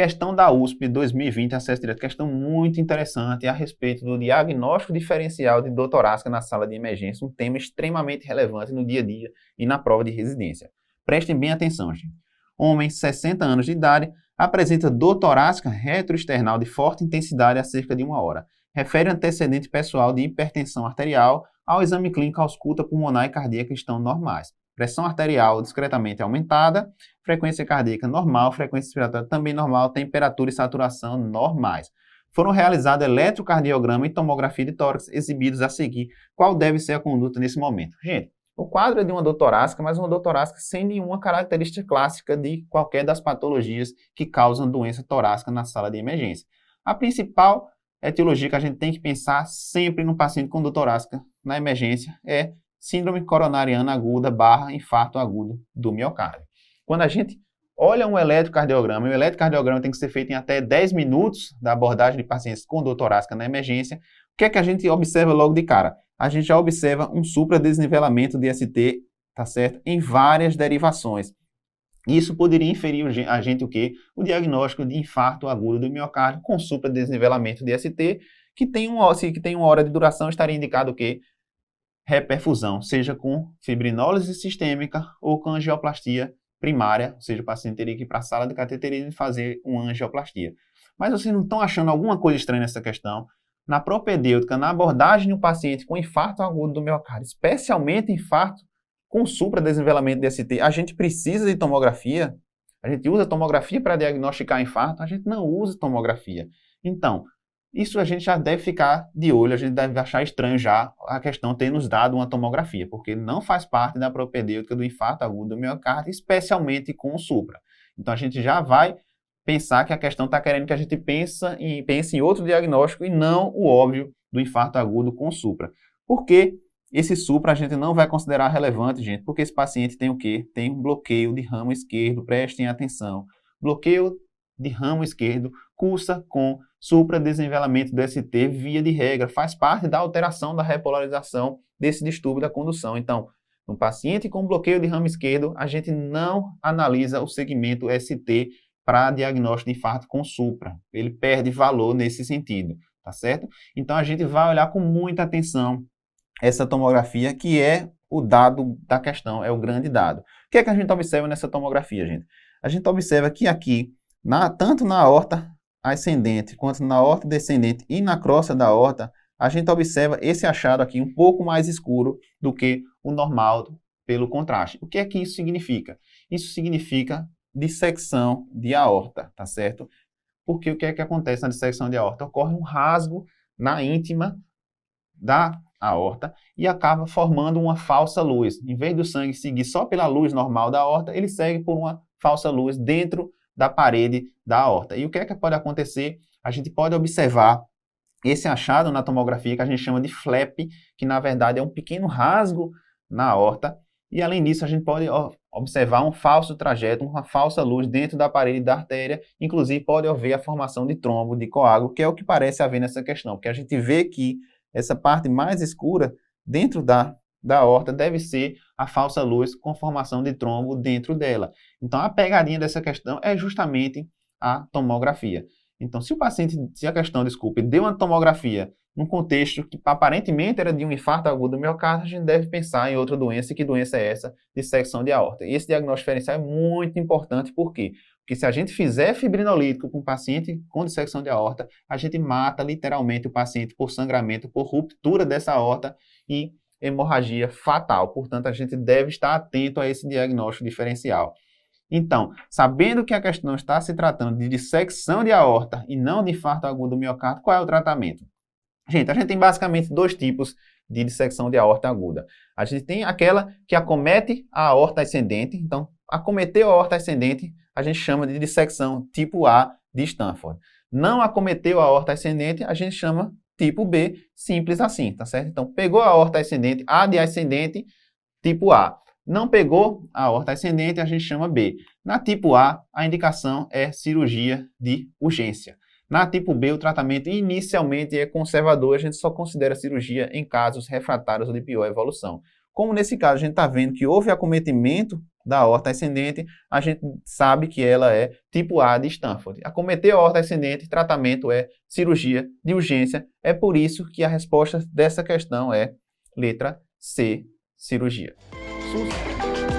Questão da USP 2020, acesso direto, questão muito interessante a respeito do diagnóstico diferencial de dor torácica na sala de emergência, um tema extremamente relevante no dia a dia e na prova de residência. Prestem bem atenção, gente. Homem, 60 anos de idade, apresenta dor torácica retroesternal de forte intensidade há cerca de 1 hora. Refere antecedente pessoal de hipertensão arterial, ao exame clínico a ausculta pulmonar e cardíaca estão normais. Pressão arterial discretamente aumentada, frequência cardíaca normal, frequência respiratória também normal, temperatura e saturação normais. Foram realizados eletrocardiograma e tomografia de tórax exibidos a seguir. Qual deve ser a conduta nesse momento? Gente, o quadro é de uma dor torácica, mas uma dor torácica sem nenhuma característica clássica de qualquer das patologias que causam doença torácica na sala de emergência. A principal etiologia que a gente tem que pensar sempre no paciente com dor torácica na emergência é síndrome coronariana aguda / infarto agudo do miocárdio. Quando a gente olha um eletrocardiograma, e o eletrocardiograma tem que ser feito em até 10 minutos da abordagem de pacientes com dor torácica na emergência, o que é que a gente observa logo de cara? A gente já observa um supradesnivelamento de ST, tá certo? Em várias derivações. Isso poderia inferir a gente o quê? O diagnóstico de infarto agudo do miocárdio com supradesnivelamento de ST, que tem uma hora de duração, estaria indicado o quê? Reperfusão, seja com fibrinólise sistêmica ou com angioplastia primária, ou seja, o paciente teria que ir para a sala de cateterismo e fazer uma angioplastia. Mas vocês não estão achando alguma coisa estranha nessa questão? Na propedêutica, na abordagem de um paciente com infarto agudo do miocárdio, especialmente infarto com supradesnivelamento de ST, a gente precisa de tomografia? A gente usa tomografia para diagnosticar infarto? A gente não usa tomografia. Então, isso a gente já deve ficar de olho, a gente deve achar estranho já a questão ter nos dado uma tomografia, porque não faz parte da propedêutica do infarto agudo do miocárdio, especialmente com o supra. Então a gente já vai pensar que a questão está querendo que a gente pense em outro diagnóstico e não o óbvio do infarto agudo com supra. Por que esse supra a gente não vai considerar relevante, gente? Porque esse paciente tem o quê? Tem um bloqueio de ramo esquerdo, prestem atenção. Bloqueio de ramo esquerdo cursa com supradesnivelamento do ST via de regra, faz parte da alteração da repolarização desse distúrbio da condução. Então, no paciente com bloqueio de ramo esquerdo, a gente não analisa o segmento ST para diagnóstico de infarto com supra. Ele perde valor nesse sentido, tá certo? Então, a gente vai olhar com muita atenção essa tomografia, que é o dado da questão, é o grande dado. O que é que a gente observa nessa tomografia, gente? A gente observa que aqui, tanto na aorta ascendente quanto na aorta descendente e na crosta da aorta, a gente observa esse achado aqui um pouco mais escuro do que o normal pelo contraste. O que é que isso significa? Isso significa dissecção de aorta, tá certo? Porque o que é que acontece na dissecção de aorta? Ocorre um rasgo na íntima da aorta e acaba formando uma falsa luz. Em vez do sangue seguir só pela luz normal da aorta, ele segue por uma falsa luz dentro da parede da aorta. E o que é que pode acontecer? A gente pode observar esse achado na tomografia que a gente chama de flap, que na verdade é um pequeno rasgo na aorta. E além disso, a gente pode observar um falso trajeto, uma falsa luz dentro da parede da artéria. Inclusive, pode haver a formação de trombo, de coágulo, que é o que parece haver nessa questão. Porque a gente vê que essa parte mais escura dentro da aorta deve ser a falsa luz com formação de trombo dentro dela. Então, a pegadinha dessa questão é justamente a tomografia. Então, se a questão, deu uma tomografia num contexto que aparentemente era de um infarto agudo do miocárdio, a gente deve pensar em outra doença. E que doença é essa? Dissecção de aorta. E esse diagnóstico diferencial é muito importante. Por quê? Porque se a gente fizer fibrinolítico com um paciente com dissecção de aorta, a gente mata literalmente o paciente por sangramento, por ruptura dessa aorta e hemorragia fatal. Portanto, a gente deve estar atento a esse diagnóstico diferencial. Então, sabendo que a questão está se tratando de dissecção de aorta e não de infarto agudo do miocárdio, qual é o tratamento? Gente, a gente tem basicamente dois tipos de dissecção de aorta aguda. A gente tem aquela que acomete a aorta ascendente. Então, acometeu a aorta ascendente, a gente chama de dissecção tipo A de Stanford. Não acometeu a aorta ascendente, a gente chama tipo B, simples assim, tá certo? Então, pegou a aorta ascendente, A de ascendente, tipo A. Não pegou a aorta ascendente, a gente chama B. Na tipo A, a indicação é cirurgia de urgência. Na tipo B, o tratamento inicialmente é conservador, a gente só considera cirurgia em casos refratários ou de pior evolução. Como nesse caso a gente está vendo que houve acometimento da aorta ascendente, a gente sabe que ela é tipo A de Stanford. Acometeu a aorta ascendente, tratamento é cirurgia de urgência. É por isso que a resposta dessa questão é letra C, cirurgia. SUS.